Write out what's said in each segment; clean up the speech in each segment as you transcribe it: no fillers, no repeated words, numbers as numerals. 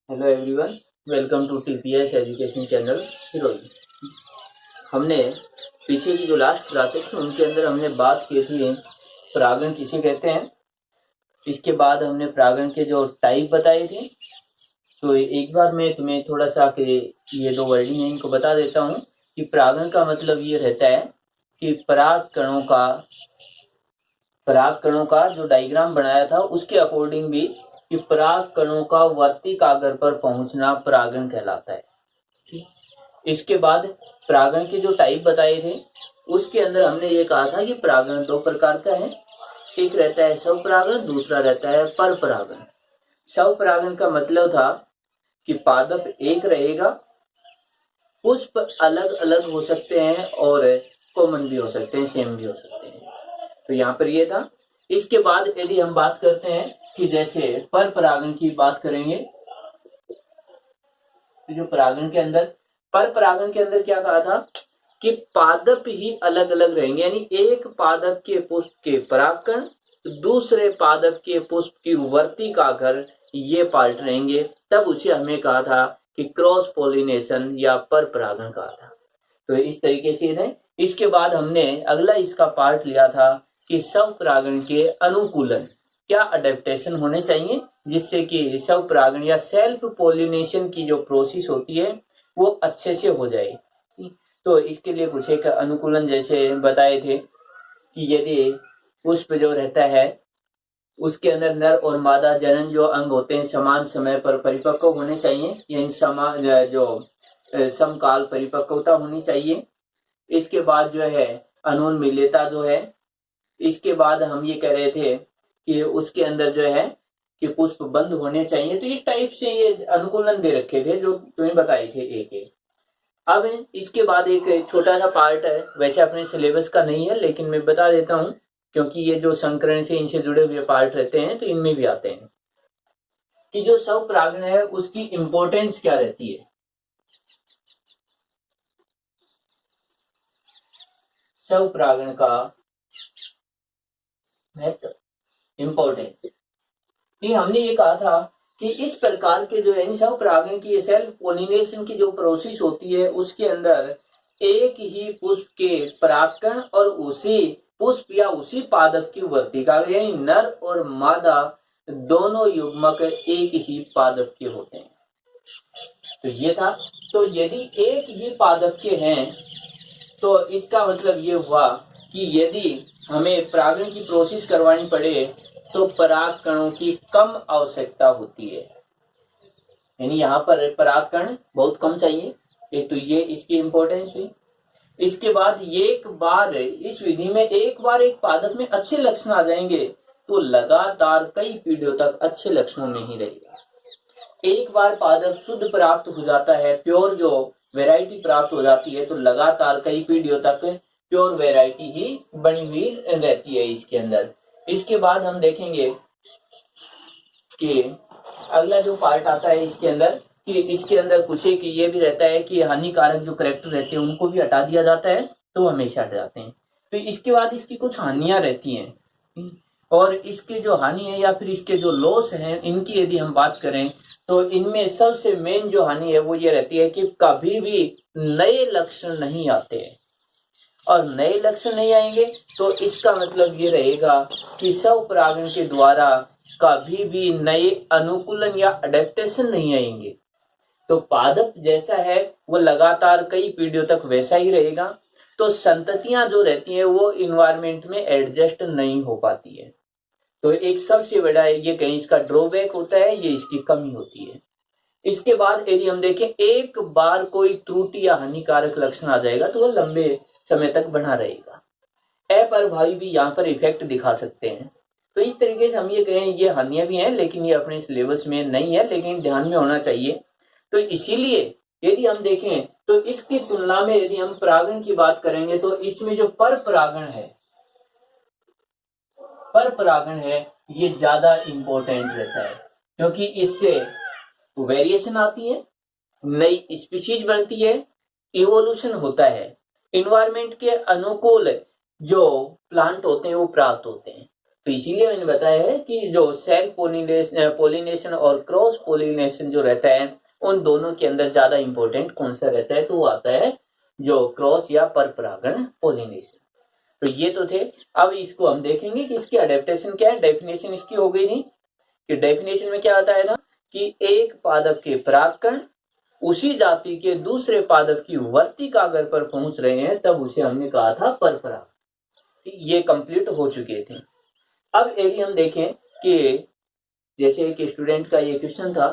Hello everyone, welcome to TPS education channel Sirohi. हमने पीछे की जो लास्ट क्लासेस थी उनके अंदर हमने बात की थी परागण किसे कहते हैं। इसके बाद हमने परागण के जो टाइप बताए थे। तो एक बार मैं तुम्हें थोड़ा सा कि ये दो वर्डिंग है इनको बता देता हूँ कि परागण का मतलब ये रहता है कि पराग कणों का जो डायग्राम बनाया था उसके अकॉर्डिंग भी कि पराग कणों का वर्तिकाग्र पर पहुंचना परागण कहलाता है। इसके बाद परागण के जो टाइप बताए थे उसके अंदर हमने ये कहा था कि परागण दो प्रकार का है। एक रहता है स्वपरागण, दूसरा रहता है परपरागण। स्वपरागण का मतलब था कि पादप एक रहेगा, पुष्प अलग अलग हो सकते हैं और कॉमन भी हो सकते हैं, सेम भी हो सकते हैं। तो यहाँ पर ये था। इसके बाद यदि हम बात करते हैं कि जैसे पर परागण की बात करेंगे तो जो परागण के अंदर पर परागण के अंदर क्या कहा था कि पादप ही अलग अलग रहेंगे, यानी एक पादप के पुष्प के परागकण दूसरे पादप के पुष्प की वर्तिकाग्र ये पार्ट रहेंगे, तब उसे हमें कहा था कि क्रॉस पोलिनेशन या पर परागण कहा था। तो इस तरीके से है। इसके बाद हमने अगला इसका पार्ट लिया था कि स्वपरागण के अनुकूलन, क्या अडेप्टेशन होने चाहिए जिससे कि स्वपरागण या सेल्फ पोलिनेशन की जो प्रोसेस होती है वो अच्छे से हो जाए। तो इसके लिए कुछ एक अनुकूलन जैसे बताए थे कि यदि पुष्प जो रहता है उसके अंदर नर और मादा जनन जो अंग होते हैं समान समय पर परिपक्व होने चाहिए, यानी समान जो समकाल परिपक्वता होनी चाहिए। इसके बाद जो है अनुन्मील्यता जो है। इसके बाद हम ये कह रहे थे कि उसके अंदर जो है कि पुष्प बंद होने चाहिए। तो इस टाइप से ये अनुकूलन दे रखे थे जो तुम्हें बताए थे एक एक। अब इसके बाद एक छोटा सा पार्ट है, वैसे अपने सिलेबस का नहीं है लेकिन मैं बता देता हूँ क्योंकि ये जो संकरण से इनसे जुड़े हुए पार्ट रहते हैं तो इनमें भी आते हैं कि जो स्वपरागण है उसकी इंपॉर्टेंस क्या रहती है। स्वपरागण का महत्व, इंपॉर्टेंस, ये हमने ये कहा था कि इस प्रकार के जो है स्वपरागण की सेल्फ पोलिनेशन की जो प्रोसेस होती है उसके अंदर एक ही पुष्प के परागकण और उसी पुष्प या उसी पादप की वर्तिका, यानी नर और मादा दोनों युग्मक एक ही पादप के होते हैं। तो ये था। तो यदि एक ही पादप के हैं तो इसका मतलब ये हुआ कि यदि हमें परागण की प्रोसेस करवानी पड़े तो पराग कणों की कम आवश्यकता होती है, यानी यहाँ पर पराग कण बहुत कम चाहिए। एक तो ये इसकी इंपॉर्टेंस हुई। इसके बाद एक बार इस विधि में एक बार एक पादप में अच्छे लक्षण आ जाएंगे तो लगातार कई पीढ़ियों तक अच्छे लक्षणों में ही रहेगा। एक बार पादप शुद्ध प्राप्त हो जाता है, प्योर जो वैरायटी प्राप्त हो जाती है तो लगातार कई पीढ़ियों तक प्योर वैरायटी ही बनी हुई रहती है इसके अंदर। इसके बाद हम देखेंगे कि अगला जो पार्ट आता है इसके अंदर कि इसके अंदर कुछ एक ये भी रहता है कि हानिकारक जो करेक्टर रहते हैं उनको भी हटा दिया जाता है, तो हमेशा हट जाते हैं। तो इसके बाद इसकी कुछ हानियां रहती हैं और इसके जो हानि है या फिर इसके जो लॉस हैं इनकी यदि हम बात करें तो इनमें सबसे मेन जो हानि है वो ये रहती है कि कभी भी नए लक्षण नहीं आते हैं, और नए लक्षण नहीं आएंगे तो इसका मतलब ये रहेगा कि स्वपरागण के द्वारा कभी भी नए अनुकूलन या अडेप्टेशन नहीं आएंगे। तो पादप जैसा है वो लगातार कई पीढ़ियों तक वैसा ही रहेगा, तो संततियां जो रहती हैं वो इन्वायरमेंट में एडजस्ट नहीं हो पाती है। तो एक सबसे बड़ा ये कहीं इसका ड्रॉबैक होता है, ये इसकी कमी होती है। इसके बाद यदि हम देखें एक बार कोई त्रुटि या हानिकारक लक्षण आ जाएगा तो वह लंबे समय तक बना रहेगा। अप्रभावी भी यहाँ पर इफेक्ट दिखा सकते हैं। तो इस तरीके से हम ये कहें ये हानियां भी हैं लेकिन ये अपने सिलेबस में नहीं है, लेकिन ध्यान में होना चाहिए। तो इसीलिए यदि हम देखें तो इसकी तुलना में यदि हम परागण की बात करेंगे तो इसमें जो पर परागण है ये ज्यादा इंपॉर्टेंट रहता है, क्योंकि इससे वेरिएशन आती है, नई स्पीशीज बनती है, इवोल्यूशन होता है, इन्वायरमेंट के अनुकूल जो प्लांट होते हैं वो प्राप्त होते हैं। तो इसीलिए मैंने बताया है कि जो सेल्फ पोलिनेशन और क्रॉस पोलिनेशन जो रहता है उन दोनों के अंदर ज्यादा इंपॉर्टेंट कौन सा रहता है, तो वो आता है जो क्रॉस या पर परागण पोलिनेशन। तो ये तो थे। अब इसको हम देखेंगे कि इसकी अडेप्टेशन क्या है। डेफिनेशन इसकी हो गई थी कि डेफिनेशन में क्या आता है ना कि एक पादप के परागकण उसी जाति के दूसरे पादप की वर्तिका अगर पर पहुंच रहे हैं तब उसे हमने कहा था पर पराग। ये कंप्लीट हो चुके थे। अब यदि हम देखें कि जैसे एक स्टूडेंट का ये क्वेश्चन था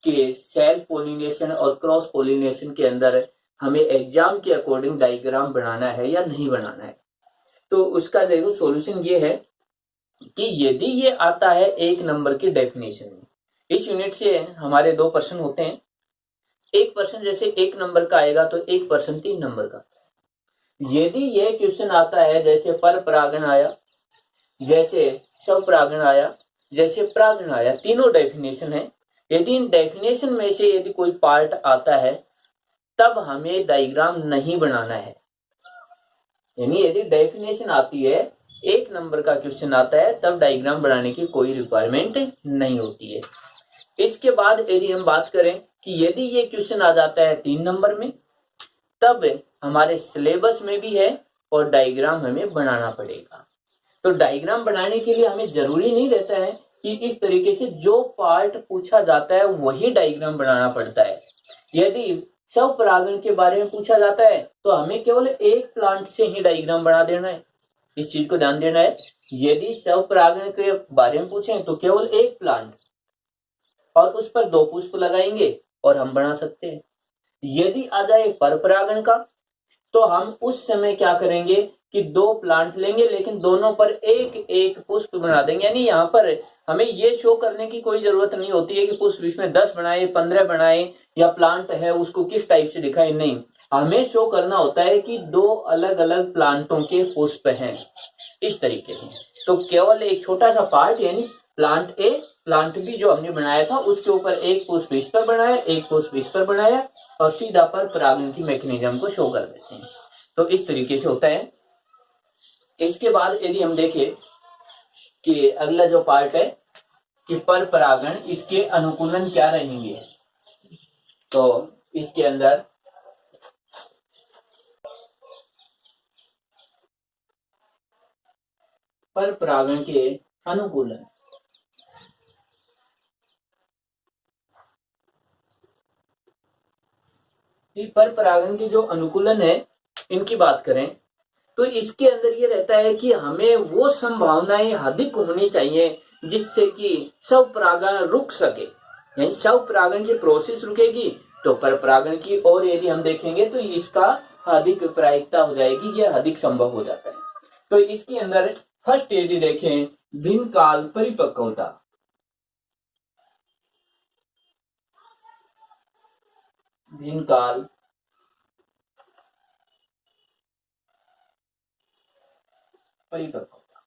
कि सेल्फ पोलिनेशन और क्रॉस पोलिनेशन के अंदर हमें एग्जाम के अकॉर्डिंग डायग्राम बनाना है या नहीं बनाना है, तो उसका देखो सॉल्यूशन ये है कि यदि ये आता है 1 नंबर की डेफिनेशन में, इस यूनिट से हमारे 2 प्रश्न होते हैं। एक प्रश्न जैसे 1 नंबर का आएगा तो एक प्रश्न 3 नंबर का। यदि ये क्वेश्चन आता है जैसे पर परागण आया, जैसे स्वपरागण आया, जैसे परागण आया, तीनों डेफिनेशन है। यदि इन डेफिनेशन में से यदि कोई पार्ट आता है तब हमें डायग्राम नहीं बनाना है। यानी यदि डेफिनेशन आती है 1 नंबर का क्वेश्चन आता है तब डायग्राम बनाने की कोई रिक्वायरमेंट नहीं होती है। इसके बाद यदि हम बात करें कि यदि ये क्वेश्चन आ जाता है 3 नंबर में तब हमारे सिलेबस में भी है और डायग्राम हमें बनाना पड़ेगा। तो डायग्राम बनाने के लिए हमें जरूरी नहीं रहता है कि इस तरीके से जो पार्ट पूछा जाता है वही डायग्राम बनाना पड़ता है। यदि स्वपरागण के बारे में पूछा जाता है तो हमें केवल एक प्लांट से ही डायग्राम बना देना है। इस चीज को ध्यान देना है। यदि स्वपरागण के बारे में पूछे तो केवल एक प्लांट और उस पर 2 पुष्प लगाएंगे और हम बना सकते हैं। यदि आ जाए परपरागण का तो हम उस समय क्या करेंगे कि 2 प्लांट लेंगे लेकिन दोनों पर एक एक पुष्प बना देंगे। यानी यहाँ पर हमें ये शो करने की कोई जरूरत नहीं होती है कि पुष्प इसमें 10 बनाए 15 बनाए या प्लांट है उसको किस टाइप से दिखाए, नहीं, हमें शो करना होता है कि 2 अलग अलग प्लांटों के पुष्प हैं इस तरीके से। तो केवल एक छोटा सा पार्ट यानी प्लांट ए प्लांट बी जो हमने बनाया था उसके ऊपर एक पुष्प इस पर बनाया, एक पुष्प इस पर बनाया और सीधा पर परागण की मैकेनिज्म को शो कर देते हैं। तो इस तरीके से होता है। इसके बाद यदि हम देखें कि अगला जो पार्ट है कि पर परागण इसके अनुकूलन क्या रहेंगे, तो इसके अंदर पर परागण के अनुकूलन, पर परागण के जो अनुकूलन है इनकी बात करें तो इसके अंदर ये रहता है कि हमें वो संभावनाएं अधिक होनी चाहिए जिससे कि स्वपरागण रुक सके। यानी स्वपरागण की प्रोसेस रुकेगी तो परपरागण की और यदि हम देखेंगे तो इसका अधिक प्रायिकता हो जाएगी, यह अधिक संभव हो जाता है। तो इसके अंदर फर्स्ट यदि देखें भिन्न काल परिपक्वता, भिन्न काल परिपक्वता।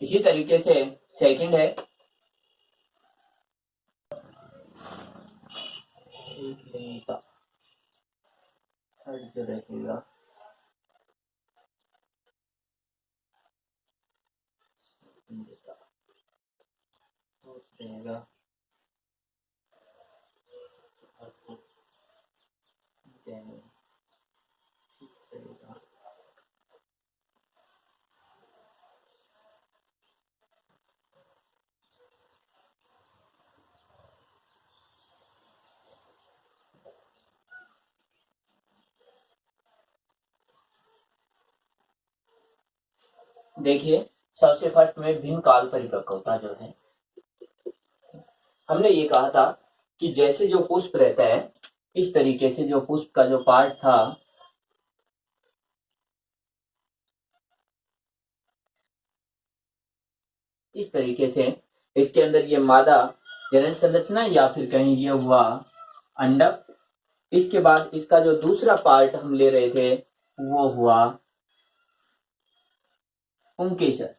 इसी तरीके से सेकंड है थर्ड जो रहेगा रहेगा देखिए सबसे फर्स्ट में भिन्न काल परिपक्वता जो है, हमने ये कहा था कि जैसे जो पुष्प रहता है इस तरीके से जो पुष्प का जो पार्ट था इस तरीके से, इसके अंदर ये मादा जनन संरचना या फिर कहीं ये हुआ अंडक। इसके बाद इसका जो दूसरा पार्ट हम ले रहे थे वो हुआ पुंकेसर।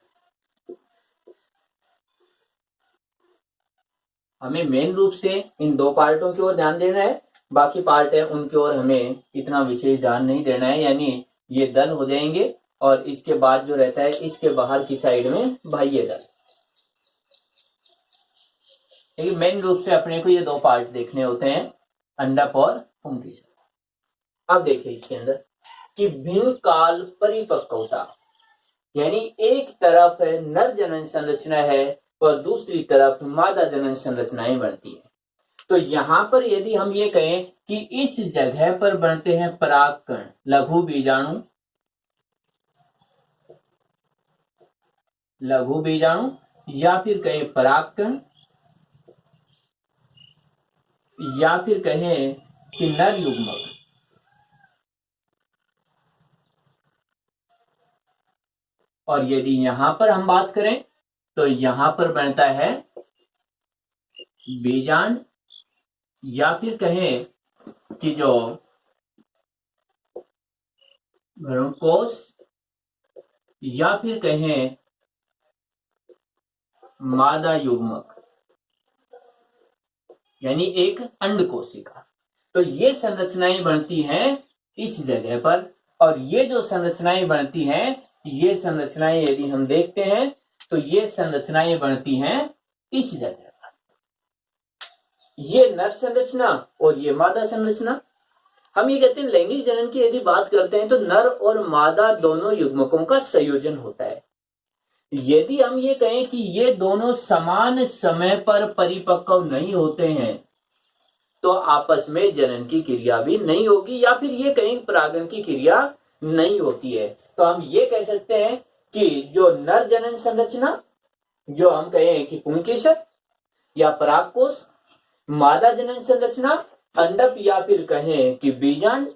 हमें मेन रूप से इन 2 पार्टों की ओर ध्यान देना है, बाकी पार्ट है उनकी ओर हमें इतना विशेष ध्यान नहीं देना है। यानी ये दल हो जाएंगे और इसके बाद जो रहता है इसके बाहर की साइड में बाह्य दल। लेकिन मेन रूप से अपने को ये दो पार्ट देखने होते हैं, अंडप और पुंकेसर। अब देखिए इसके अंदर कि भिन्न काल परिपक्वता, यानी एक तरफ नर जनन संरचना है और दूसरी तरफ मादा जनन संरचनाएं बनती है। तो यहां पर यदि हम ये कहें कि इस जगह पर बनते हैं परागकण, लघु बीजाणु, लघु बीजाणु, या फिर कहें परागकण, या फिर कहें कि नर युग्मक, और यदि यहां पर हम बात करें तो यहां पर बनता है बीजांड, या फिर कहें कि जो भ्रूणकोश, या फिर कहें मादा युग्मक, यानी एक अंड कोशिका। तो ये संरचनाएं बनती हैं इस जगह पर, और ये जो संरचनाएं बनती हैं, ये संरचनाएं यदि हम देखते हैं तो ये संरचनाएं बनती हैं इस जगह पर। ये नर संरचना और ये मादा संरचना। हम ये कहते हैं लैंगिक जनन की यदि बात करते हैं तो नर और मादा दोनों युग्मकों का संयोजन होता है। यदि हम ये कहें कि ये दोनों समान समय पर परिपक्व नहीं होते हैं तो आपस में जनन की क्रिया भी नहीं होगी, या फिर ये कहें परागण की क्रिया नहीं होती है। तो हम ये कह सकते हैं कि जो नर जनन संरचना, जो हम कहें कि पुंकेसर या परागकोश, मादा जनन संरचना अंडप या फिर कहें कि बीजांड,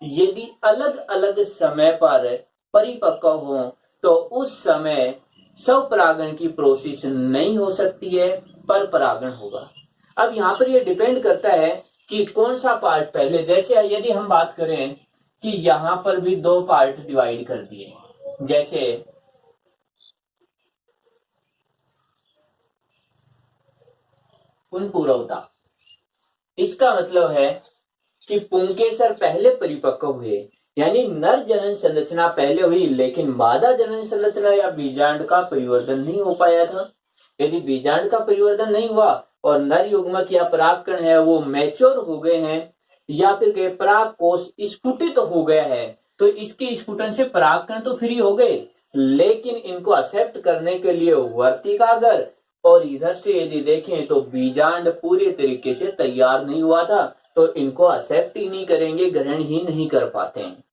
यदि अलग अलग समय पर परिपक्व हो तो उस समय स्वपरागण की प्रोसेस नहीं हो सकती है, पर परागण होगा। अब यहाँ पर ये डिपेंड करता है कि कौन सा पार्ट पहले। जैसे यदि हम बात करें कि यहां पर भी दो पार्ट डिवाइड कर दिए, जैसे पुनपुरवता, इसका मतलब है कि पुंकेसर पहले परिपक्व हुए, यानी नर जनन संरचना पहले हुई लेकिन मादा जनन संरचना या बीजांड का परिवर्तन नहीं हो पाया था। यदि बीजांड का परिवर्तन नहीं हुआ और नर युग्मक या परागकण है वो मैच्योर हो गए हैं, या फिर परागकोश स्फुटित हो गया है, तो इसके स्फुटन से परागकण तो फ्री हो गए, लेकिन इनको एक्सेप्ट करने के लिए वर्तिकागर और इधर से यदि देखें तो बीजांड पूरे तरीके से तैयार नहीं हुआ था, तो इनको एक्सेप्ट ही नहीं करेंगे, ग्रहण ही नहीं कर पाते हैं।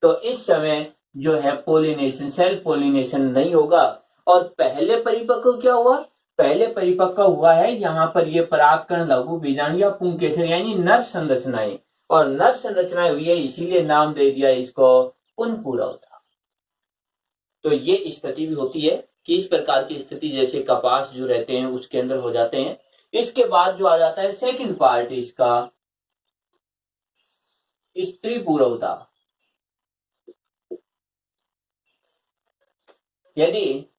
तो इस समय जो है पोलिनेशन, सेल्फ पोलिनेशन नहीं होगा। और पहले परिपक्व क्या हुआ? पहले परिपक्व हुआ है यहाँ पर ये परागकण, लघु बीजाणु या पुंकेसर, यानी नर संरचनाएं, और नर संरचनाएं हुई है इसीलिए नाम दे दिया इसको पुनपुरवता। तो ये स्थिति भी होती है कि इस प्रकार की स्थिति जैसे कपास जो रहते हैं उसके अंदर हो जाते हैं। इसके बाद जो आ जाता है सेकंड पार्ट इसका, स्त्री पूर्वता। यदि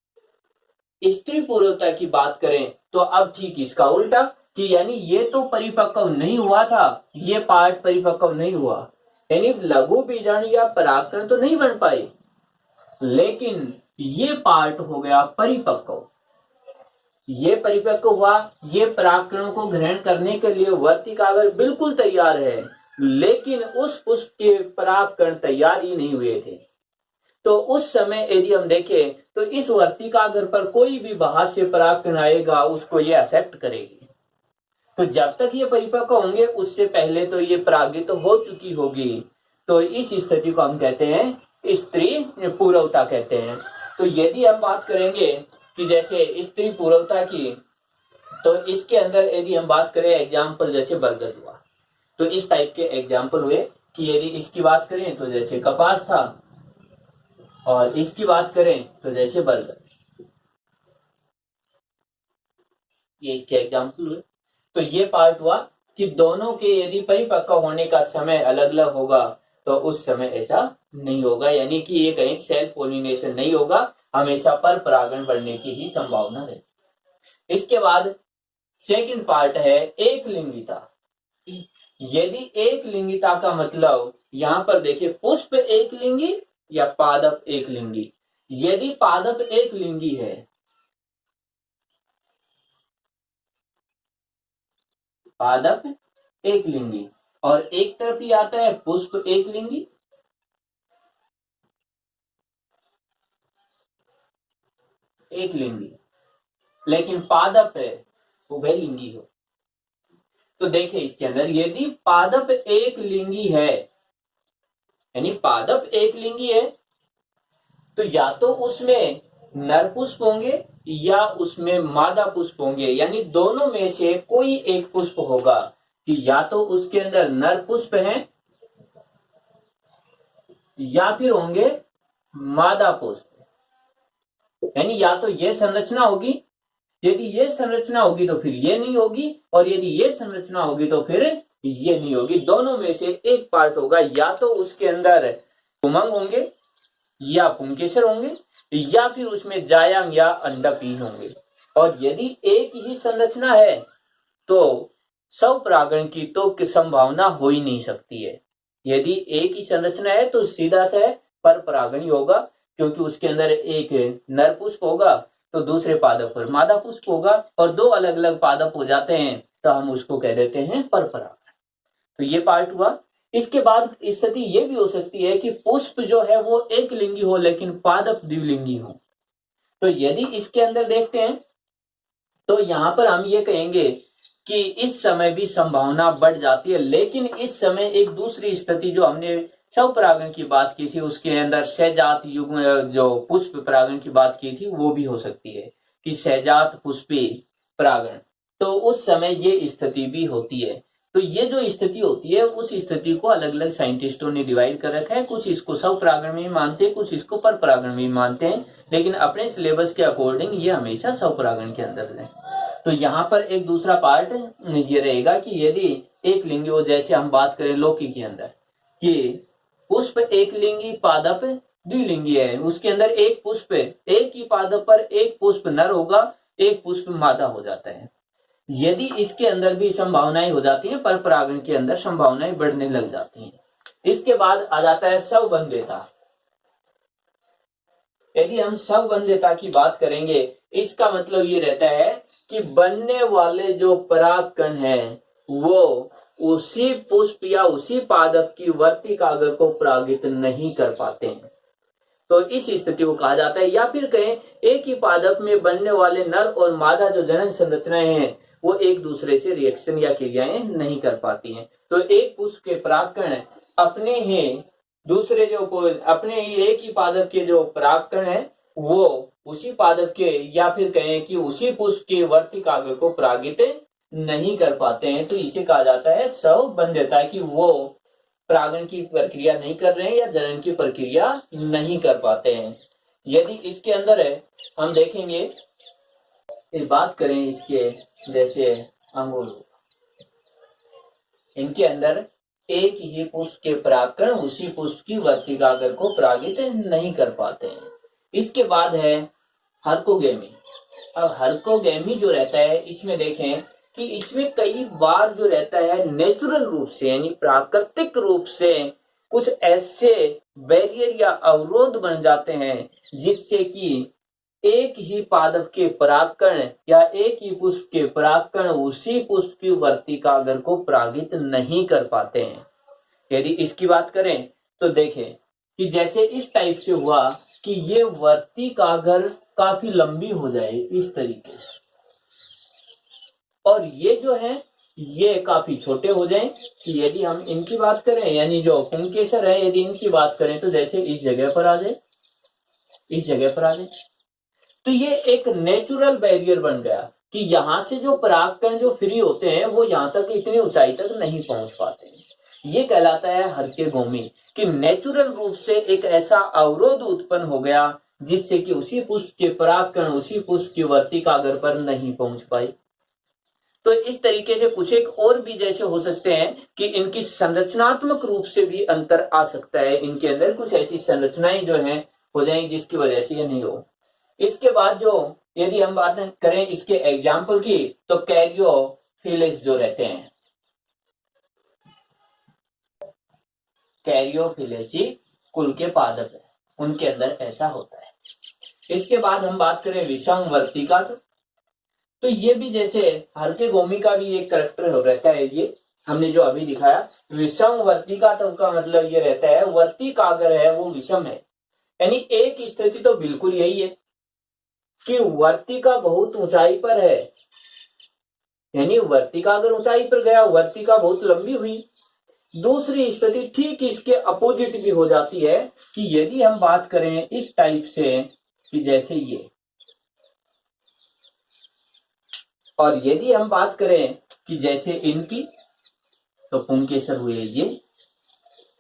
स्त्री पूर्वता की बात करें तो अब ठीक इसका उल्टा, कि यानी ये तो परिपक्व नहीं हुआ था, ये पार्ट परिपक्व नहीं हुआ, यानी लघु बीजाणु या परागकण तो नहीं बन पाए, लेकिन ये पार्ट हो गया परिपक्व। ये परिपक्व हुआ, ये परागकणों को ग्रहण करने के लिए वर्तिकागर बिल्कुल तैयार है, लेकिन उस पुष्प के परागकण तैयार ही नहीं हुए थे। तो उस समय यदि हम देखें तो इस वर्तिकागर पर कोई भी बाहर से परागकण आएगा उसको ये एक्सेप्ट करेगी। तो जब तक ये परिपक्व होंगे उससे पहले तो ये परागित हो चुकी होगी। तो इस स्थिति को हम कहते हैं स्त्री पूर्वता कहते हैं। तो यदि हम बात करेंगे कि जैसे स्त्री पूर्वता की, तो इसके अंदर यदि हम बात करें एग्जाम्पल जैसे बरगद हुआ, तो इस टाइप के एग्जाम्पल हुए कि यदि इसकी बात करें तो जैसे कपास था, और इसकी बात करें तो जैसे बरगद, ये इसके एग्जाम्पल हुए। तो ये पार्ट हुआ कि दोनों के यदि परिपक्व होने का समय अलग अलग होगा तो उस समय ऐसा नहीं होगा, यानी कि ये कहीं सेल्फ पोलिनेशन नहीं होगा, हमेशा पर परागण बढ़ने की ही संभावना है। इसके बाद सेकंड पार्ट है एक लिंगिता। यदि एक लिंगिता का मतलब यहां पर देखिए पुष्प एक लिंगी या पादप एक लिंगी। यदि पादप एक लिंगी है, पादप एक लिंगी, और एक तरफ ही आता है पुष्प एक लिंगी, एक लिंगी, लेकिन पादप है उभय लिंगी हो। तो देखिए इसके अंदर यदि पादप एक लिंगी है, यानी पादप एक लिंगी है, तो या तो उसमें नर पुष्प होंगे या उसमें मादा पुष्प होंगे, यानी दोनों में से कोई एक पुष्प होगा, कि या तो उसके अंदर नर पुष्प हैं या फिर होंगे मादा पुष्प। यानी या तो ये संरचना होगी, यदि ये संरचना होगी तो फिर ये नहीं होगी, और यदि ये संरचना होगी तो फिर ये नहीं होगी। दोनों में से एक पार्ट होगा, या तो उसके अंदर पुमंग होंगे या पुंकेसर होंगे, या फिर उसमें जायांग या अंडापीठ होंगे। और यदि एक ही संरचना है तो स्वपरागण की तो संभावना हो ही नहीं सकती है। यदि एक ही संरचना है तो सीधा से पर परागण ही होगा, क्योंकि उसके अंदर एक नर पुष्प होगा तो दूसरे पादप पर मादा पुष्प होगा, और दो अलग अलग पादप हो जाते हैं तो हम उसको कह देते हैं पर परागण। तो ये पार्ट हुआ। इसके बाद स्थिति ये भी हो सकती है कि पुष्प जो है वो एक लिंगी हो लेकिन पादप द्विलिंगी हो। तो यदि इसके अंदर देखते हैं तो यहां पर हम ये कहेंगे कि इस समय भी संभावना बढ़ जाती है, लेकिन इस समय एक दूसरी स्थिति जो हमने स्वपरागण की बात की थी उसके अंदर सहजात युग्म जो पुष्प परागण की बात की थी वो भी हो सकती है कि सहजात पुष्पी परागण, तो उस समय ये स्थिति भी होती है। तो ये जो स्थिति होती है उस स्थिति को अलग अलग साइंटिस्टों ने डिवाइड कर रखा है, कुछ इसको स्वपरागण में मानते हैं, कुछ इसको पर परागण में मानते हैं, लेकिन अपने सिलेबस के अकॉर्डिंग ये हमेशा स्वपरागण के अंदर है। तो यहाँ पर एक दूसरा पार्ट ये रहेगा कि यदि एक लिंगी हो, जैसे हम बात करें लौकी के अंदर कि पुष्प एक लिंगी पादप द्विलिंगी है, उसके अंदर एक पुष्प एक ही पादप पर एक पुष्प नर होगा, एक पुष्प मादा हो जाता है। यदि इसके अंदर भी संभावनाएं हो जाती हैं, पर परागण के अंदर संभावनाएं बढ़ने लग जाती हैं। इसके बाद आ जाता है स्वबंध्यता। यदि हम स्वबंध्यता की बात करेंगे, इसका मतलब ये रहता है कि बनने वाले जो परागकण है वो उसी पुष्प या उसी पादप की वर्तिकाग्र को परागित नहीं कर पाते हैं, तो इस स्थिति को कहा जाता है। या फिर कहें एक ही पादप में बनने वाले नर और मादा जो जनन संरचनाएं हैं वो एक दूसरे से रिएक्शन या क्रियाएं नहीं कर पाती हैं। तो एक पुष्प के परागकण अपने ही दूसरे जो अपने ही एक ही पादप के जो परागकण है वो उसी पादप के या फिर कहें कि उसी पुष्प के वर्तिकाग्र को परागित नहीं कर पाते हैं, तो इसे कहा जाता है स्वबंध्यता, कि वो परागण की प्रक्रिया नहीं कर रहे हैं या जनन की प्रक्रिया नहीं कर पाते हैं। यदि इसके अंदर है हम देखेंगे, बात करें इसके जैसे अंगूर, इनके अंदर एक ही पुष्प के परागकण उसी पुष्प की वर्तिकाग्र को परागित नहीं कर पाते हैं। इसके बाद है हर्कोगेमी। अब हर्कोगेमी जो रहता है इसमें देखें कि इसमें कई बार जो रहता है नेचुरल रूप से यानी प्राकृतिक रूप से कुछ ऐसे बैरियर या अवरोध बन जाते हैं जिससे कि एक ही पादप के परागकण या एक ही पुष्प के परागकण उसी पुष्प की वर्तिकाग्र को परागित नहीं कर पाते हैं। यदि इसकी बात करें तो देखें कि जैसे इस टाइप से हुआ कि ये वर्तिकाग्र काफी लंबी हो जाए इस तरीके से, और ये जो है ये काफी छोटे हो जाएं, कि यदि हम इनकी बात करें यानी जो पुंकेसर है यदि इनकी बात करें तो जैसे इस जगह पर आ जाए, इस जगह पर आ जाए, तो ये एक नेचुरल बैरियर बन गया कि यहां से जो परागकण जो फ्री होते हैं वो यहां तक इतनी ऊंचाई तक नहीं पहुंच पाते। ये कहलाता है हर्कोगेमी, कि नेचुरल रूप से एक ऐसा अवरोध उत्पन्न हो गया जिससे कि उसी पुष्प के परागकण उसी पुष्प की वर्तिकाग्र पर नहीं पहुंच पाई। तो इस तरीके से कुछ एक और भी जैसे हो सकते हैं कि इनकी संरचनात्मक रूप से भी अंतर आ सकता है, इनके अंदर कुछ ऐसी संरचनाएं जो हैं हो जाएंगी जिसकी वजह से ये नहीं हो। इसके बाद जो यदि हम बात करें इसके एग्जाम्पल की तो कैरियोफिलिस जो रहते हैं, कैरियोफिलेसी कुल के पादप है। उनके अंदर ऐसा होता है। इसके बाद हम बात करें विषमवर्तिका, तो ये भी जैसे हल्के गोमी का भी एक करेक्टर हो रहता है, ये हमने जो अभी दिखाया। विषमवर्तिका तो का मतलब ये रहता है वर्तिका अगर है वो विषम है, यानी एक स्थिति तो बिल्कुल यही है कि वर्तिका बहुत ऊंचाई पर है, यानी वर्तिका अगर ऊंचाई पर गया, वर्तिका बहुत लंबी हुई। दूसरी स्थिति ठीक इसके अपोजिट भी हो जाती है कि यदि हम बात करें इस टाइप से कि जैसे ये, और यदि हम बात करें कि जैसे इनकी, तो पुंकेसर हुए ये,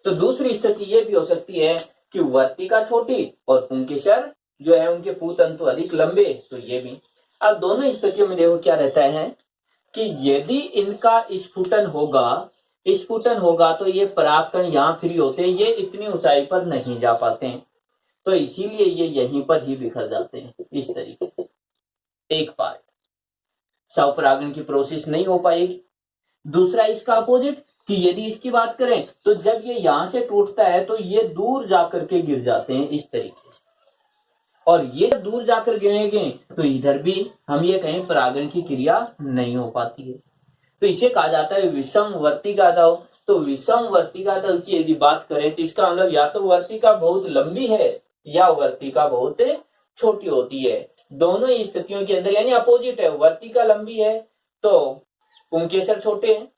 तो दूसरी स्थिति ये भी हो सकती है कि वर्तिका छोटी और पुंकेसर जो है उनके पूतंतु अधिक लंबे, तो ये भी। अब दोनों स्थितियों में देखो क्या रहता है कि यदि इनका स्फुटन होगा तो ये परागकण यहाँ फ्री होते हैं, ये इतनी ऊंचाई पर नहीं जा पाते हैं, तो इसीलिए ये यहीं पर ही बिखर जाते हैं इस तरीके से। एक पार्ट स्वपरागण की प्रोसेस नहीं हो पाएगी। दूसरा इसका अपोजिट कि यदि इसकी बात करें तो जब ये यहां से टूटता है तो ये दूर जाकर के गिर जाते हैं इस तरीके से, और ये जब दूर जाकर गिरेंगे तो इधर भी हम ये कहें परागण की क्रिया नहीं हो पाती है, तो इसे कहा जाता है विषमवर्तिका। तो विषमवर्तिका की यदि बात करें तो इसका मतलब या तो वर्तिका बहुत लंबी है या वर्तिका बहुत छोटी होती है। दोनों ही स्थितियों के अंदर यानी अपोजिट है, वर्तिका लंबी है तो पुंकेसर छोटे हैं,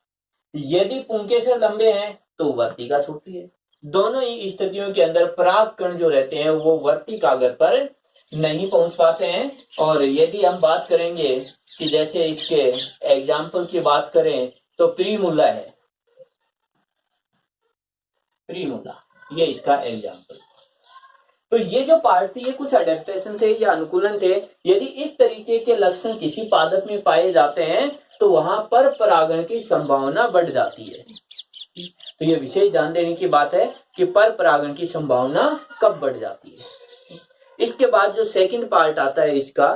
यदि पुंकेसर लंबे हैं तो वर्तिका छोटी है। दोनों ही स्थितियों के अंदर परागकण जो रहते हैं वो वर्तिकाग्र पर नहीं पहुंच पाते हैं। और यदि हम बात करेंगे कि जैसे इसके एग्जाम्पल की बात करें तो प्रीमूला है, प्रीमूला ये इसका एग्जाम्पल। तो ये जो पार्ट थी ये कुछ अडेप्टेशन थे या अनुकूलन थे। यदि इस तरीके के लक्षण किसी पादप में पाए जाते हैं तो वहां पर परागण की संभावना बढ़ जाती है। तो ये विशेष ध्यान देने की बात है कि पर परागण की संभावना कब बढ़ जाती है। इसके बाद जो सेकंड पार्ट आता है इसका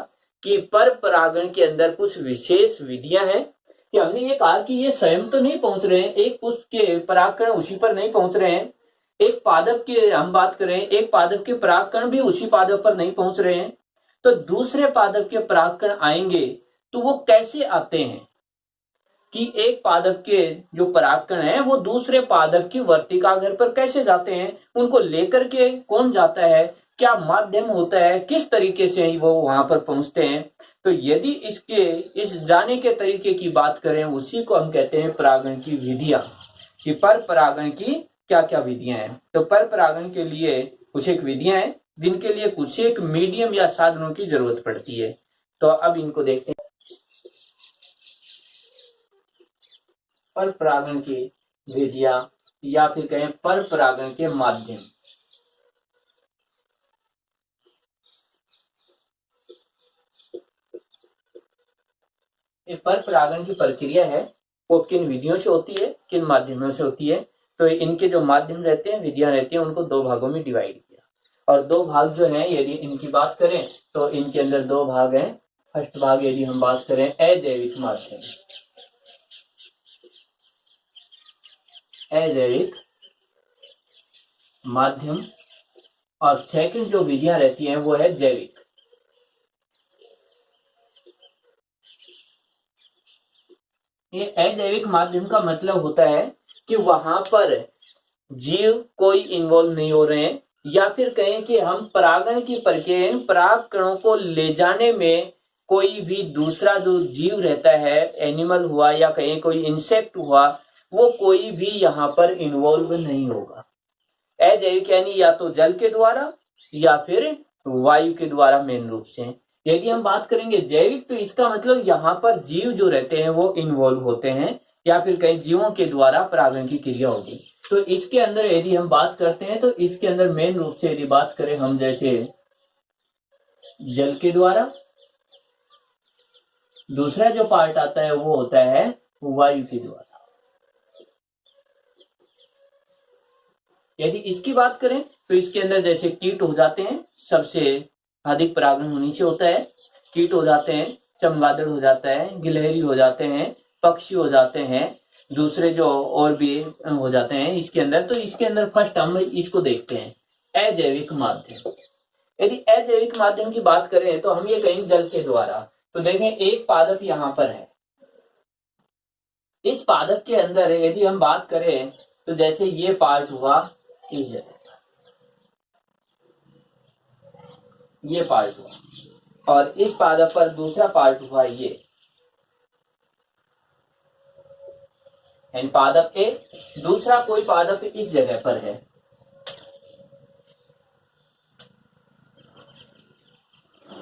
कि पर परागण के अंदर कुछ विशेष विधियां हैं कि हमने ये कहा कि ये स्वयं तो नहीं पहुंच रहे हैं, एक पुष्प के परागकण उसी पर नहीं पहुंच रहे हैं, एक पादप की हम बात करें एक पादप के परागकण भी उसी पादप पर नहीं पहुंच रहे हैं, तो दूसरे पादप के परागकण आएंगे तो वो कैसे आते हैं कि एक पादप के जो परागकण है वो दूसरे पादप की वर्तिकाग्र पर कैसे जाते हैं, उनको लेकर के कौन जाता है, क्या माध्यम होता है, किस तरीके से वो वहां पर पहुंचते हैं। तो यदि इसके इस जाने के तरीके की बात करें उसी को हम कहते हैं परागण की विधियां, कि पर परागण की क्या क्या विधियां हैं। तो पर परागण के लिए कुछ एक विधियां हैं जिनके लिए कुछ एक मीडियम या साधनों की जरूरत पड़ती है। तो अब इनको देखते हैं। पर परागण की विधियां या फिर कहें पर परागण के माध्यम। ये पर परागण की प्रक्रिया है वो किन विधियों से होती है, किन माध्यमों से होती है। तो इनके जो माध्यम रहते हैं, विधियां रहती हैं, उनको दो भागों में डिवाइड किया। और दो भाग जो हैं यदि इनकी बात करें तो इनके अंदर दो भाग हैं। फर्स्ट भाग यदि हम बात करें अजैविक माध्यम, अजैविक माध्यम, और सेकंड जो विधियां रहती हैं वो है जैविक। ये अजैविक माध्यम का मतलब होता है कि वहां पर जीव कोई इन्वॉल्व नहीं हो रहे हैं, या फिर कहें कि हम परागण की प्रक्रिया पराग कणों को ले जाने में कोई भी दूसरा जो जीव रहता है, एनिमल हुआ या कहें कोई इंसेक्ट हुआ, वो कोई भी यहाँ पर इन्वॉल्व नहीं होगा। अजैविक यानी या तो जल के द्वारा या फिर वायु के द्वारा मेन रूप से। यदि हम बात करेंगे जैविक तो इसका मतलब यहाँ पर जीव जो रहते हैं वो इन्वॉल्व होते हैं या फिर कई जीवों के द्वारा परागण की क्रिया होगी। तो इसके अंदर यदि हम बात करते हैं तो इसके अंदर मेन रूप से यदि बात करें हम जैसे जल के द्वारा, दूसरा जो पार्ट आता है वो होता है वायु के द्वारा। यदि इसकी बात करें तो इसके अंदर जैसे कीट हो जाते हैं, सबसे अधिक परागण होने से होता है, कीट हो जाते हैं, चमगादड़ हो जाता है, गिलहरी हो जाते हैं, पक्षी हो जाते हैं, दूसरे जो और भी हो जाते हैं इसके अंदर। तो इसके अंदर फर्स्ट हम इसको देखते हैं अजैविक माध्यम। यदि अजैविक माध्यम की बात करें तो हम ये कहेंगे जल के द्वारा। तो देखें एक पादप यहां पर है, इस पादप के अंदर यदि हम बात करें तो जैसे ये पार्ट हुआ इस जगह, ये पार्ट हुआ, और इस पादप पर दूसरा पार्ट हुआ ये, यानी पादप ए, दूसरा कोई पादप इस जगह पर है,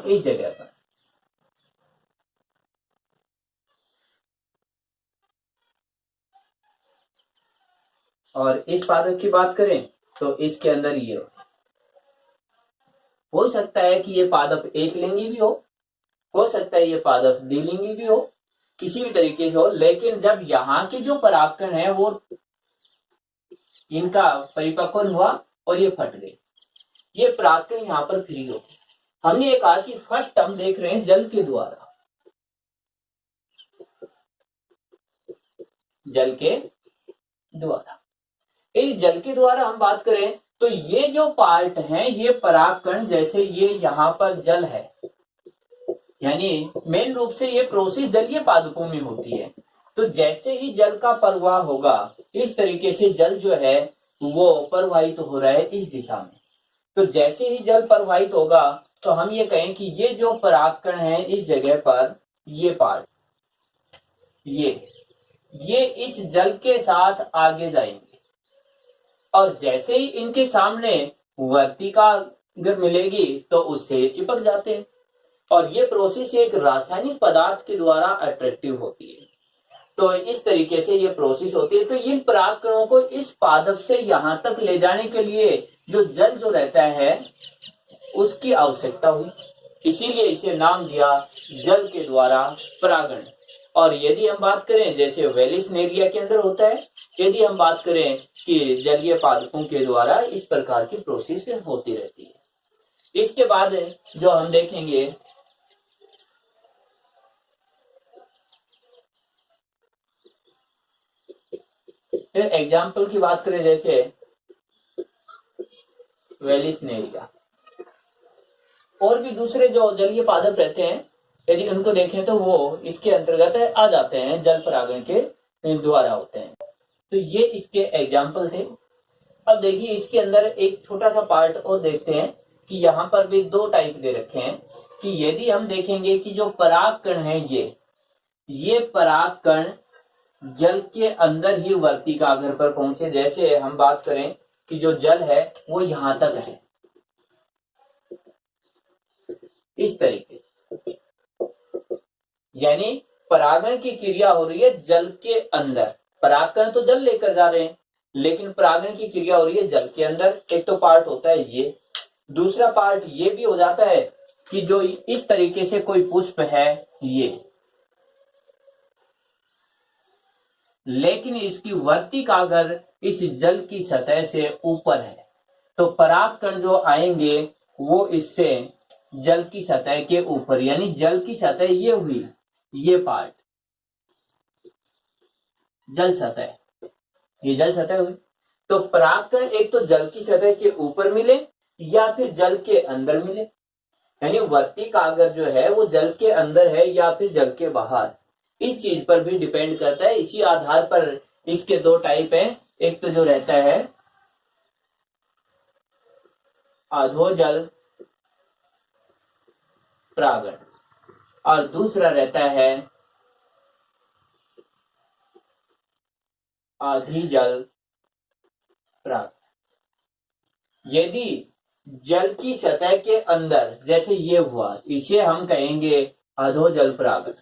इस जगह पर। और इस पादप की बात करें तो इसके अंदर ये हो सकता है कि ये पादप एक लिंगी भी हो सकता है ये पादप द्विलिंगी भी हो, किसी भी तरीके से हो, लेकिन जब यहाँ के जो परागकण है वो इनका परिपक्व हुआ और ये फट गए, ये परागकण यहाँ पर फ्री हो। हमने ये कहा कि फर्स्ट हम देख रहे हैं जल के द्वारा, जल के द्वारा। इस जल के द्वारा हम बात करें तो ये जो पार्ट है ये परागकण, जैसे ये यहाँ पर जल है, यानी मेन रूप से ये प्रोसेस जलीय पादपों में होती है। तो जैसे ही जल का प्रवाह होगा इस तरीके से जल जो है वो प्रवाहित हो रहा है इस दिशा में। तो जैसे ही जल प्रवाहित होगा तो हम ये कहें कि ये जो परागकण है इस जगह पर, ये पार्ट, ये इस जल के साथ आगे जाएंगे, और जैसे ही इनके सामने वर्तिका अगर मिलेगी तो उससे चिपक जाते हैं, और ये प्रोसेस एक रासायनिक पदार्थ के द्वारा अट्रैक्टिव होती है। तो इस तरीके से ये प्रोसेस होती है। तो इन परागकणों को इस पादप से यहां तक ले जाने के लिए जो जल जो रहता है उसकी आवश्यकता हुई, इसीलिए इसे नाम दिया जल के द्वारा परागण। और यदि हम बात करें जैसे वेलिसनेरिया के अंदर होता है, यदि हम बात करें कि जलीय पादपों के द्वारा इस प्रकार की प्रोसेस होती रहती है। इसके बाद जो हम देखेंगे एग्जाम्पल की बात करें जैसे वेलिसनेरिया, और भी दूसरे जो जलीय पादप रहते हैं यदि उनको देखें तो वो इसके अंतर्गत आ जाते हैं, जल परागण के द्वारा होते हैं। तो ये इसके एग्जाम्पल थे। अब देखिए इसके अंदर एक छोटा सा पार्ट और देखते हैं कि यहाँ पर भी दो टाइप दे रखे हैं कि यदि हम देखेंगे कि जो परागकण है ये परागकण जल के अंदर ही वर्तिकाग्र पर पहुंचे। जैसे हम बात करें कि जो जल है वो यहां तक है, इस तरीके से, यानी परागण की क्रिया हो रही है जल के अंदर। परागकण तो जल लेकर जा रहे हैं लेकिन परागण की क्रिया हो रही है जल के अंदर। एक तो पार्ट होता है ये, दूसरा पार्ट ये भी हो जाता है कि जो इस तरीके से कोई पुष्प है ये, लेकिन इसकी वर्तिकाग्र इस जल की सतह से ऊपर है। तो परागकण जो आएंगे वो इससे जल की सतह के ऊपर, यानी जल की सतह ये हुई, ये पार्ट जल सतह, ये जल सतह हुई। तो परागकण एक तो जल की सतह के ऊपर मिले या फिर जल के अंदर मिले, यानी वर्तिकाग्र जो है वो जल के अंदर है या फिर जल के बाहर, इस चीज पर भी डिपेंड करता है। इसी आधार पर इसके दो टाइप हैं, एक तो जो रहता है अधोजल परागण और दूसरा रहता है अधिजल परागण। यदि जल की सतह के अंदर जैसे ये हुआ, इसे हम कहेंगे अधोजल परागण,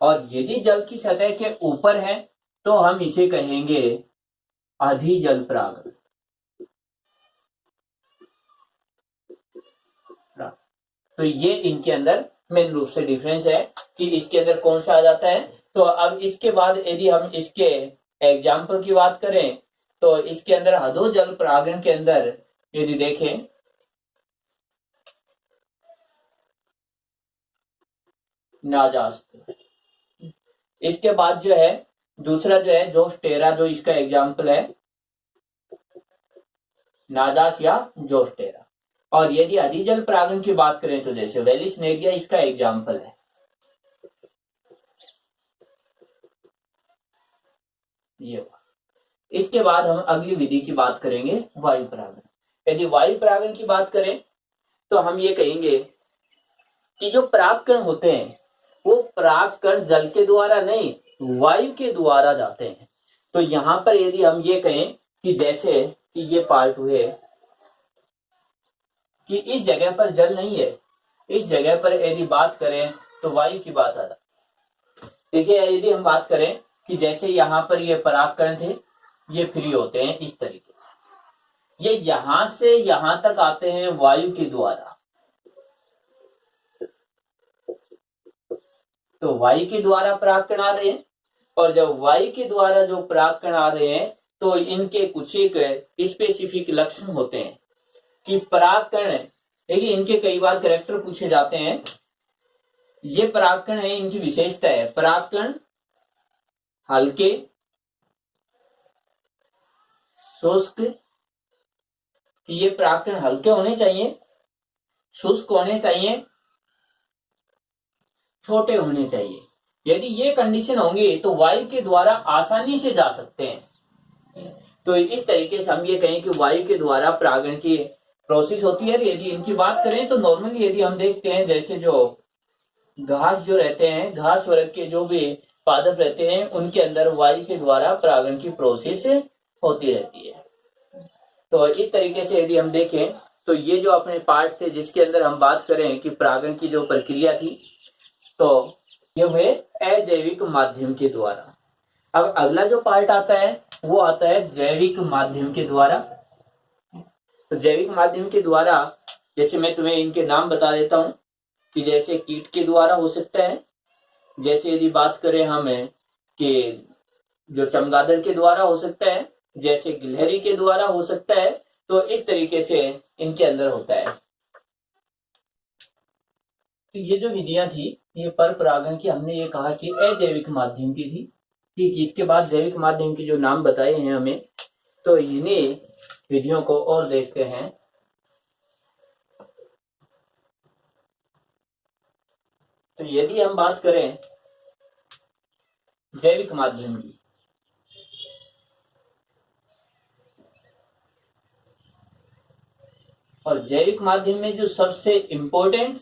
और यदि जल की सतह के ऊपर है तो हम इसे कहेंगे अधिजल परागण। तो ये इनके अंदर मेन रूप से डिफरेंस है कि इसके अंदर कौन सा आ जाता है। तो अब इसके बाद यदि हम इसके एग्जाम्पल की बात करें तो इसके अंदर अधोजल परागण के अंदर यदि देखें नाजास्त्र, इसके बाद जो है दूसरा जो है जोस्टेरा, जो इसका एग्जाम्पल है नाजास या जोस्टेरा। और यदि अधिजल परागण की बात करें तो जैसे वेलिसनेरिया इसका एग्जाम्पल है। ये इसके बाद हम अगली विधि की बात करेंगे वायु परागण। यदि वायु परागण की बात करें तो हम ये कहेंगे कि जो परागकण होते हैं वो परागकण जल के द्वारा नहीं वायु के द्वारा जाते हैं। तो यहां पर यदि हम ये कहें कि जैसे कि ये पार्ट हुए कि इस जगह पर जल नहीं है, इस जगह पर यदि बात करें तो वायु की बात आ जाती। देखिए यदि हम बात करें कि जैसे यहाँ पर ये परागकण थे, ये फ्री होते हैं इस तरीके से, ये यहां से यहां तक आते हैं वायु के द्वारा। तो वायु के द्वारा परागकण आ रहे हैं, और जब वायु के द्वारा जो परागकण आ रहे हैं तो इनके कुछ एक स्पेसिफिक लक्षण होते हैं कि परागकण, देखिए इनके कई बार कैरेक्टर पूछे जाते हैं। ये परागकण है, इनकी विशेषता है परागकण हल्के, शुष्क, कि ये परागकण हल्के होने चाहिए, शुष्क होने चाहिए, छोटे होने चाहिए। यदि ये कंडीशन होंगी तो वायु के द्वारा आसानी से जा सकते हैं। तो इस तरीके से हम ये कहें कि वायु के द्वारा परागण की प्रोसेस होती है। यदि इनकी बात करें तो नॉर्मली यदि हम देखते हैं जैसे जो घास जो रहते हैं, घास वर्ग के जो भी पादप रहते हैं, उनके अंदर वायु के द्वारा परागण की प्रोसेस होती रहती है। तो इस तरीके से यदि हम देखें तो ये जो अपने पार्ट थे जिसके अंदर हम बात करें कि परागण की जो प्रक्रिया थी, तो ये हुए अजैविक माध्यम के द्वारा। अब अगला जो पार्ट आता है वो आता है जैविक माध्यम के द्वारा। तो जैविक माध्यम के द्वारा जैसे मैं तुम्हें इनके नाम बता देता हूं कि जैसे कीट के द्वारा हो सकता है, जैसे यदि बात करें हम कि जो चमगादड़ के द्वारा हो सकता है, जैसे गिलहरी के द्वारा हो सकता है। तो इस तरीके से इनके अंदर होता है। तो ये जो विधियां थी ये पर परागण की, हमने ये कहा कि अजैविक माध्यम की थी। ठीक, इसके बाद जैविक माध्यम के जो नाम बताए हैं हमें, तो इन्हीं विधियों को और देखते हैं। तो यदि हम बात करें जैविक माध्यम की, और जैविक माध्यम में जो सबसे इंपॉर्टेंट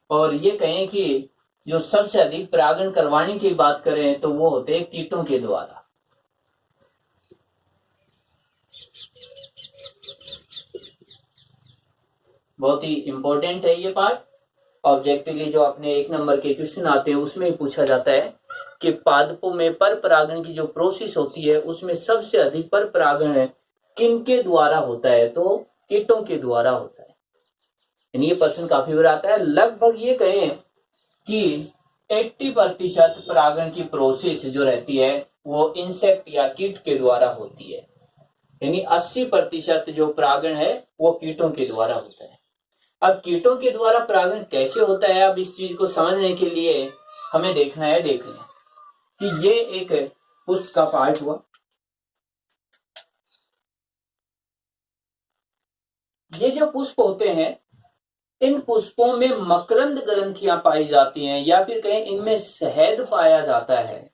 और ये कहें कि जो सबसे अधिक परागण करवाने की बात करें तो वो होते हैं कीटों के द्वारा। बहुत ही इंपॉर्टेंट है ये पार्ट। ऑब्जेक्टिवली जो अपने 1 नंबर के क्वेश्चन आते हैं उसमें पूछा जाता है कि पादपों में पर परागण की जो प्रोसेस होती है उसमें सबसे अधिक पर परागण किनके द्वारा होता है, तो कीटों के द्वारा होता है। ये प्रश्न काफी बार आता है। लगभग ये कहें कि 80% परागण की प्रोसेस जो रहती है वो इंसेक्ट या कीट के द्वारा होती है, यानी 80% जो परागण है वो कीटों के द्वारा होता है। अब कीटों के द्वारा परागण कैसे होता है, अब इस चीज को समझने के लिए हमें देखना है, देख लें कि ये एक पुष्प का पार्ट हुआ। ये जो पुष्प होते हैं इन पुष्पों में मकरंद ग्रंथियां पाई जाती हैं, या फिर कहें इनमें शहद पाया जाता है,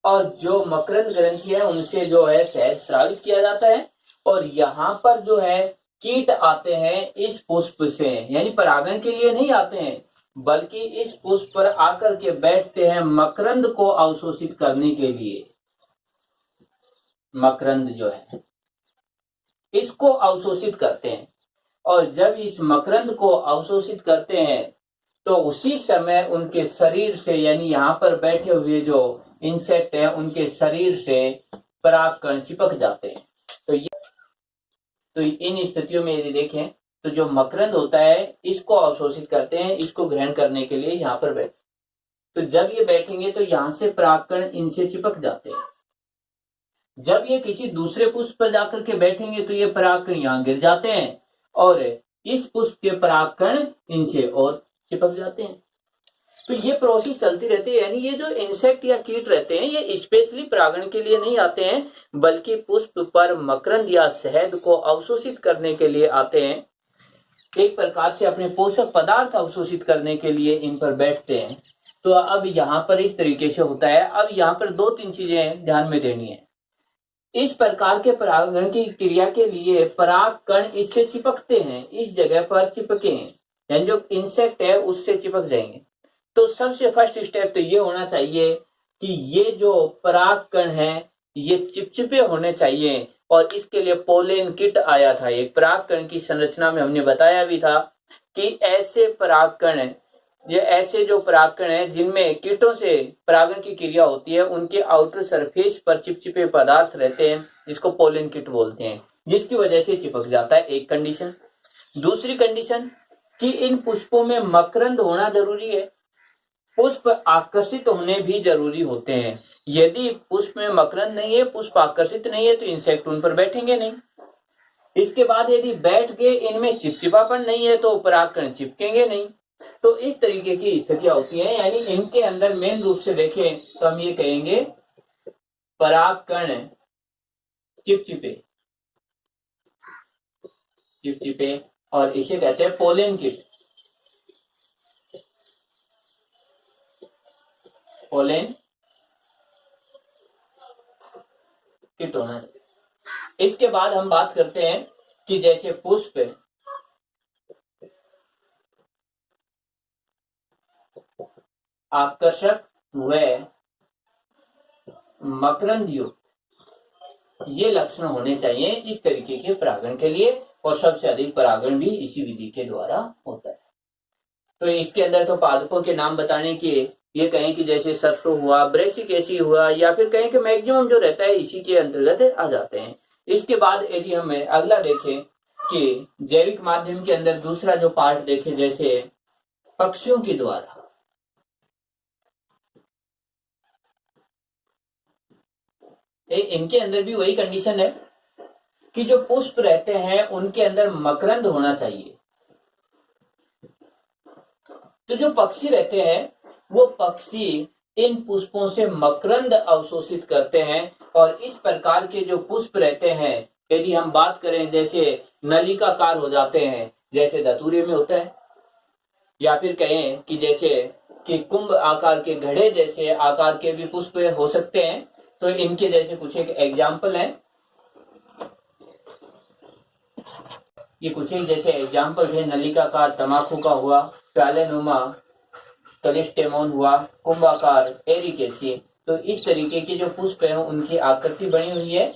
और जो मकरंद ग्रंथि है उनसे जो है शहद स्रावित किया जाता है। और यहाँ पर जो है कीट आते हैं इस पुष्प से, यानी परागण के लिए नहीं आते हैं बल्कि इस पुष्प पर आकर के बैठते हैं मकरंद को अवशोषित करने के लिए। मकरंद जो है इसको अवशोषित करते हैं, और जब इस मकरंद को अवशोषित करते हैं तो उसी समय उनके शरीर से, यानी यहाँ पर बैठे हुए जो इंसेक्ट है उनके शरीर से परागकण चिपक जाते हैं। तो इन स्थितियों में यदि देखें तो जो मकरंद होता है इसको अवशोषित करते हैं, इसको ग्रहण करने के लिए यहाँ पर बैठे। तो जब ये बैठेंगे तो यहाँ से परागकण इनसे चिपक जाते हैं। जब ये किसी दूसरे पुष्प पर जाकर के बैठेंगे तो ये परागकण यहाँ गिर जाते हैं और इस पुष्प के परागकण इनसे और चिपक जाते हैं। तो ये प्रोसेस चलती रहती है। यानी ये जो इंसेक्ट या कीट रहते हैं ये स्पेशली परागण के लिए नहीं आते हैं, बल्कि पुष्प पर मकरंद या शहद को अवशोषित करने के लिए आते हैं। एक प्रकार से अपने पोषक पदार्थ अवशोषित करने के लिए इन पर बैठते हैं। तो अब यहाँ पर इस तरीके से होता है। अब यहाँ पर 2-3 चीजें ध्यान में देनी है। इस प्रकार के परागण की क्रिया के लिए पराग कण इससे चिपकते हैं, इस जगह पर चिपके हैं, यानी जो इंसेक्ट है उससे चिपक जाएंगे। तो सबसे फर्स्ट स्टेप तो ये होना चाहिए कि ये जो पराग कण है ये चिपचिपे होने चाहिए, और इसके लिए पोलेन किट आया था। एक पराग कण की संरचना में हमने बताया भी था कि ऐसे पराग कण, ये ऐसे जो परागकण हैं जिनमें कीटों से परागण की क्रिया होती है, उनके आउटर सरफेस पर चिपचिपे पदार्थ रहते हैं जिसको पोलन किट बोलते हैं, जिसकी वजह से चिपक जाता है। एक कंडीशन। दूसरी कंडीशन कि इन पुष्पों में मकरंद होना जरूरी है, पुष्प आकर्षित होने भी जरूरी होते हैं। यदि पुष्प में मकरंद नहीं है, पुष्प आकर्षित नहीं है, तो इंसेक्ट उन पर बैठेंगे नहीं। इसके बाद यदि बैठ गए, इनमें चिपचिपापन नहीं है, तो परागकण चिपकेंगे नहीं। तो इस तरीके की स्थितियां होती हैं। यानी इनके अंदर मेन रूप से देखें तो हम ये कहेंगे परागकण चिपचिपे, चिपचिपे, और इसे कहते हैं पोलेन किट, पोलेन किट होना चाहिए। इसके बाद हम बात करते हैं कि जैसे पुष्प आकर्षक व मकरंद युक्त, ये लक्षण होने चाहिए इस तरीके के परागण के लिए, और सबसे अधिक परागण भी इसी विधि के द्वारा होता है। तो इसके अंदर तो पादपों के नाम बताने के ये कहें कि जैसे सरसों हुआ, ब्रेसिकेसी हुआ, या फिर कहें कि मैक्सिमम जो रहता है इसी के अंतर्गत आ जाते हैं। इसके बाद यदि हमें अगला देखें कि जैविक माध्यम के अंदर दूसरा जो पार्ट देखें, जैसे पक्षियों के द्वारा, इनके अंदर भी वही कंडीशन है कि जो पुष्प रहते हैं उनके अंदर मकरंद होना चाहिए। तो जो पक्षी रहते हैं वो पक्षी इन पुष्पों से मकरंद अवशोषित करते हैं, और इस प्रकार के जो पुष्प रहते हैं, यदि हम बात करें जैसे नलिकाकार हो जाते हैं, जैसे धतूरे में होता है, या फिर कहें कि जैसे कि कुंभ आकार के घड़े जैसे आकार के भी पुष्प हो सकते हैं। तो इनके जैसे कुछ एक एग्जाम्पल है, ये कुछ एक जैसे एग्जाम्पल थे, नलिकाकार तमाकू का हुआ, प्यालेनुमा कलिस्टेमोन हुआ, कुंभाकार एरिकेसी। तो इस तरीके के जो पुष्प है उनकी आकृति बनी हुई है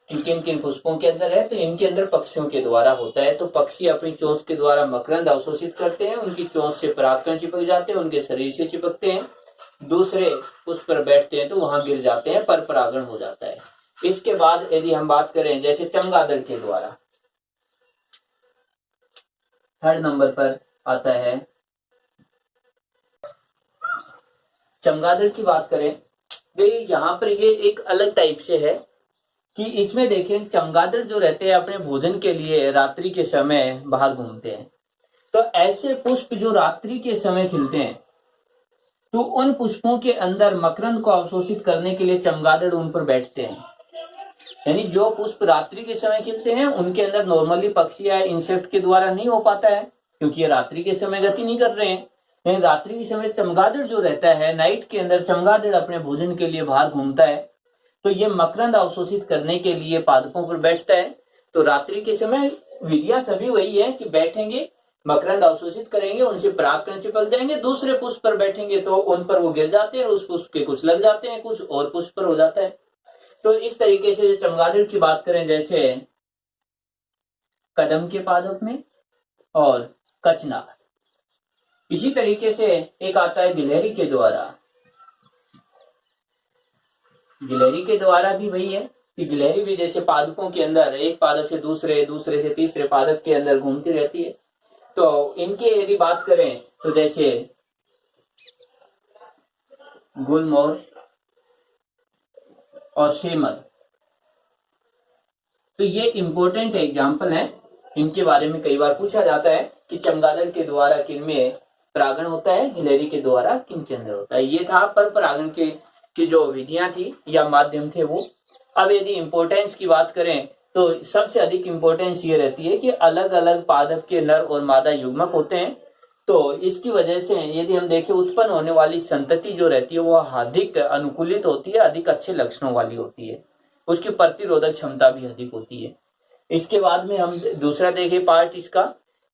कि किन किन पुष्पों के अंदर है। तो इनके अंदर पक्षियों के द्वारा होता है। तो पक्षी अपनी चोंच के द्वारा मकरंद अवशोषित करते हैं, उनकी चोंच से परागकण चिपक जाते हैं, उनके शरीर से चिपकते हैं, दूसरे पुष्प पर बैठते हैं तो वहां गिर जाते हैं, पर परागण हो जाता है। इसके बाद यदि हम बात करें जैसे चमगादड़ के द्वारा, थर्ड नंबर पर आता है चमगादड़ की बात करें तो यहाँ पर ये एक अलग टाइप से है कि इसमें देखें चमगादड़ जो रहते हैं अपने भोजन के लिए रात्रि के समय बाहर घूमते हैं। तो ऐसे पुष्प जो रात्रि के समय खिलते हैं, तो उन पुष्पों के अंदर मकरंद को अवशोषित करने के लिए चमगादड़ उन पर बैठते हैं। यानी जो पुष्प रात्रि के समय खिलते हैं उनके अंदर नॉर्मली पक्षी या इंसेक्ट के द्वारा नहीं हो पाता है, क्योंकि ये रात्रि के समय गति नहीं कर रहे हैं। लेकिन रात्रि के समय चमगादड़ जो रहता है, नाइट के अंदर चमगादड़ अपने भोजन के लिए बाहर घूमता है, तो ये मकरंद अवशोषित करने के लिए पादपों पर बैठता है। तो रात्रि के समय विधियां सभी वही है कि बैठेंगे, मकरंद अवशोषित करेंगे, उनसे परागकण चिपक जाएंगे, दूसरे पुष्प पर बैठेंगे तो उन पर वो गिर जाते हैं, उस पुष्प के कुछ लग जाते हैं, कुछ और पुष्प पर हो जाता है। तो इस तरीके से चमगादड़ की बात करें जैसे कदम के पादप में और कचनार। इसी तरीके से एक आता है गिलहरी के द्वारा। गिलहरी के द्वारा भी वही है कि गिलहरी भी जैसे पादपों के अंदर एक पादप से दूसरे, दूसरे से तीसरे पादप के अंदर घूमती रहती है। तो इनके यदि बात करें तो जैसे गुलमोहर और शेमल, तो ये इंपॉर्टेंट एग्जाम्पल हैं। इनके बारे में कई बार पूछा जाता है कि चमगादड़ के द्वारा किनमें परागण होता है, गिलहरी के द्वारा किन के अंदर होता है। ये था पर परागण की जो विधियां थी या माध्यम थे वो। अब यदि इंपॉर्टेंस की बात करें तो सबसे अधिक इंपॉर्टेंस ये रहती है कि अलग अलग पादप के नर और मादा युग्मक होते हैं। तो इसकी वजह से यदि हम देखें उत्पन्न होने वाली संतति जो रहती है वो अधिक अनुकूलित होती है, अधिक अच्छे लक्षणों वाली होती है, उसकी प्रतिरोधक क्षमता भी अधिक होती है। इसके बाद में हम दूसरा देखें पार्ट इसका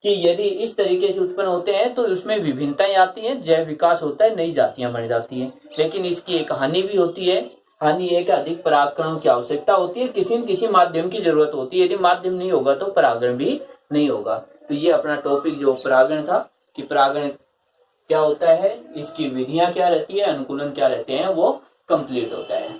कि यदि इस तरीके से उत्पन्न होते हैं तो उसमें विभिन्नताएं आती हैं, जैव विकास होता है, नई जातियां बन जाती हैं। लेकिन इसकी एक हानि भी होती है। हानि एक अधिक परागकणों की आवश्यकता होती है, किसी न किसी माध्यम की जरूरत होती है। यदि माध्यम नहीं होगा तो परागण भी नहीं होगा। तो ये अपना टॉपिक जो परागण था कि परागण क्या होता है, इसकी विधियां क्या रहती है, अनुकूलन क्या रहते हैं, वो कंप्लीट होता है।